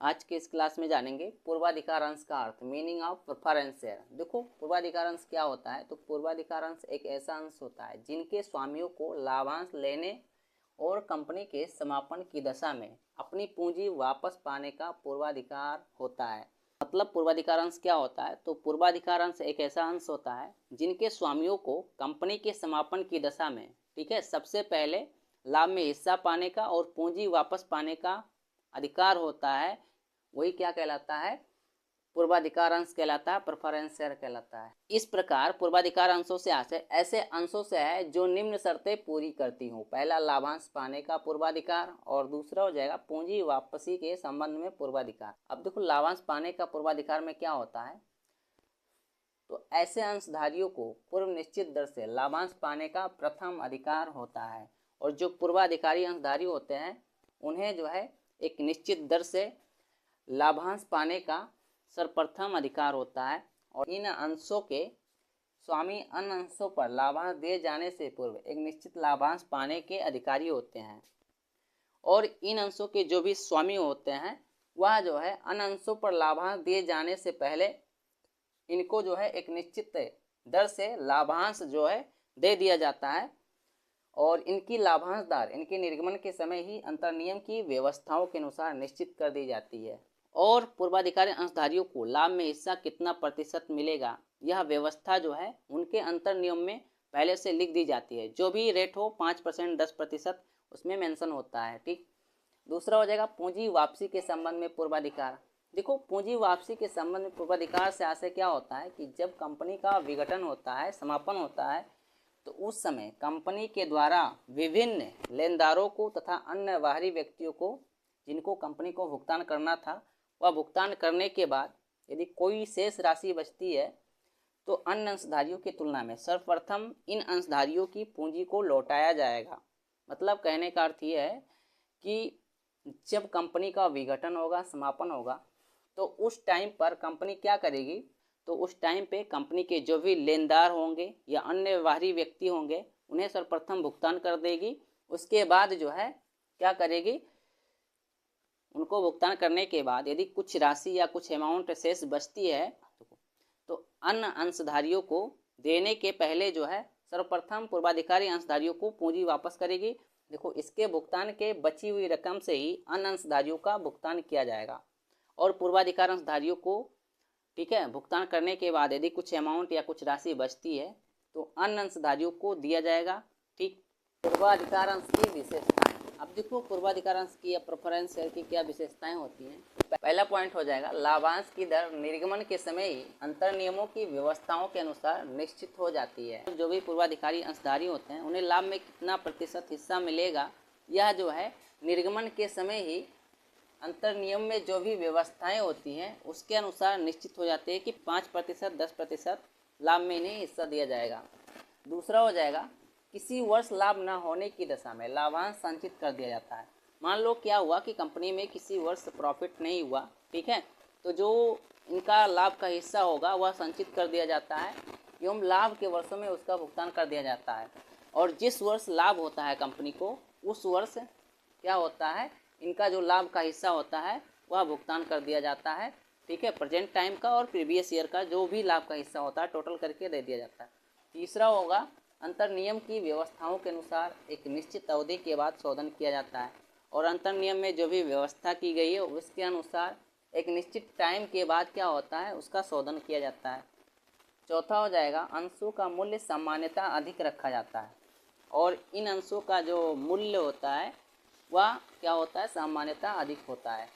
आज के इस क्लास में जानेंगे पूर्वाधिकार अंश का अर्थ, मीनिंग ऑफ प्रेफरेंस शेयर। देखो पूर्वाधिकार अंश क्या होता है। तो पूर्वाधिकार अंश एक ऐसा अंश होता है जिनके स्वामियों को लाभांश लेने और कंपनी के समापन की दशा में अपनी पूंजी वापस पाने का पूर्वाधिकार होता है। मतलब पूर्वाधिकार अंश क्या होता है। तो पूर्वाधिकार अंश एक ऐसा अंश होता है जिनके स्वामियों को कंपनी के समापन की दशा में, ठीक है, सबसे पहले लाभ में हिस्सा पाने का और पूंजी वापस पाने का अधिकार होता है। वही क्या कहलाता है, पूर्वाधिकार अंश कहलाता है, प्रेफरेंस शेयर कहलाता है। इस प्रकार पूर्वाधिकार अंशों से ऐसे अंशों से है जो निम्न शर्तें पूरी करती हूँ। पहला लाभांश पाने का पूर्वाधिकार और दूसरा हो जाएगा पूंजी वापसी के संबंध में पूर्वाधिकार। अब देखो लाभांश पाने का पूर्वाधिकार में क्या होता है। तो ऐसे अंशधारियों को पूर्व निश्चित दर से लाभांश पाने का प्रथम अधिकार होता है और जो पूर्वाधिकारी अंशधारी होते हैं उन्हें जो है एक निश्चित दर से लाभांश पाने का सर्वप्रथम अधिकार होता है। और इन अंशों के स्वामी अन्य अंशों पर लाभांश दिए जाने से पूर्व एक निश्चित लाभांश पाने के अधिकारी होते हैं। और इन अंशों के जो भी स्वामी होते हैं वह जो है अन्य अंशों पर लाभांश दिए जाने से पहले इनको जो है एक निश्चित दर से लाभांश जो है दे दिया जाता है और इनकी लाभांश दर इनके निर्गमन के समय ही अंतर्नियम की व्यवस्थाओं के अनुसार निश्चित कर दी जाती है। और पूर्वाधिकारी अंशधारियों को लाभ में हिस्सा कितना प्रतिशत मिलेगा यह व्यवस्था जो है उनके अंतर्नियम में पहले से लिख दी जाती है। जो भी रेट हो 5%, 10% उसमें मेंशन होता है। ठीक। दूसरा हो जाएगा पूंजी वापसी के संबंध में पूर्वाधिकार। देखो पूंजी वापसी के संबंध में पूर्वाधिकार से आशय क्या होता है कि जब कंपनी का विघटन होता है, समापन होता है, तो उस समय कंपनी के द्वारा विभिन्न लेनदारों को तथा अन्य बाहरी व्यक्तियों को जिनको कंपनी को भुगतान करना था वह भुगतान करने के बाद यदि कोई शेष राशि बचती है तो अन्य अंशधारियों की तुलना में सर्वप्रथम इन अंशधारियों की पूंजी को लौटाया जाएगा। मतलब कहने का अर्थ यह है कि जब कंपनी का विघटन होगा, समापन होगा, तो उस टाइम पर कंपनी क्या करेगी, तो उस टाइम पे कंपनी के जो भी लेनदार होंगे या अन्य बाहरी व्यक्ति होंगे उन्हें सर्वप्रथम भुगतान कर देगी। उसके बाद जो है क्या करेगी, उनको भुगतान करने के बाद यदि कुछ राशि या कुछ अमाउंट शेष बचती है तो अन्य अंशधारियों को देने के पहले जो है सर्वप्रथम पूर्वाधिकारी अंशधारियों को पूंजी वापस करेगी। देखो इसके भुगतान के बची हुई रकम से ही अन्य अंशधारियों का भुगतान किया जाएगा। और पूर्वाधिकार अंशधारियों को, ठीक है, भुगतान करने के बाद यदि कुछ अमाउंट या कुछ राशि बचती है तो अन्य अंशधारियों को दिया जाएगा। ठीक। पूर्वाधिकार अंश की विशेषताएं। अब देखो पूर्वाधिकार अंश की या प्रेफरेंस शेयर की क्या विशेषताएं होती हैं। पहला पॉइंट हो जाएगा लाभांश की दर निर्गमन के समय ही अंतर नियमों की व्यवस्थाओं के अनुसार निश्चित हो जाती है। जो भी पूर्वाधिकारी अंशधारी होते हैं उन्हें लाभ में कितना प्रतिशत हिस्सा मिलेगा यह जो है निर्गमन के समय ही अंतर नियम में जो भी व्यवस्थाएं होती हैं उसके अनुसार निश्चित हो जाती है कि 5%, 10% लाभ में इन्हें हिस्सा दिया जाएगा। दूसरा हो जाएगा किसी वर्ष लाभ न होने की दशा में लाभांश संचित कर दिया जाता है। मान लो क्या हुआ कि कंपनी में किसी वर्ष प्रॉफिट नहीं हुआ, ठीक है, तो जो इनका लाभ का हिस्सा होगा वह संचित कर दिया जाता है एवं लाभ के वर्षों में उसका भुगतान कर दिया जाता है। और जिस वर्ष लाभ होता है कंपनी को उस वर्ष क्या होता है, इनका जो लाभ का हिस्सा होता है वह भुगतान कर दिया जाता है। ठीक है, प्रेजेंट टाइम का और प्रीवियस ईयर का जो भी लाभ का हिस्सा होता है टोटल करके दे दिया जाता है। तीसरा होगा अंतर नियम की व्यवस्थाओं के अनुसार एक निश्चित अवधि के बाद शोधन किया जाता है और अंतर नियम में जो भी व्यवस्था की गई है उसके अनुसार एक निश्चित टाइम के बाद क्या होता है उसका शोधन किया जाता है। चौथा हो जाएगा अंशों का मूल्य सामान्यतः अधिक रखा जाता है और इन अंशों का जो मूल्य होता है वह क्या होता है, सामान्यतः अधिक होता है।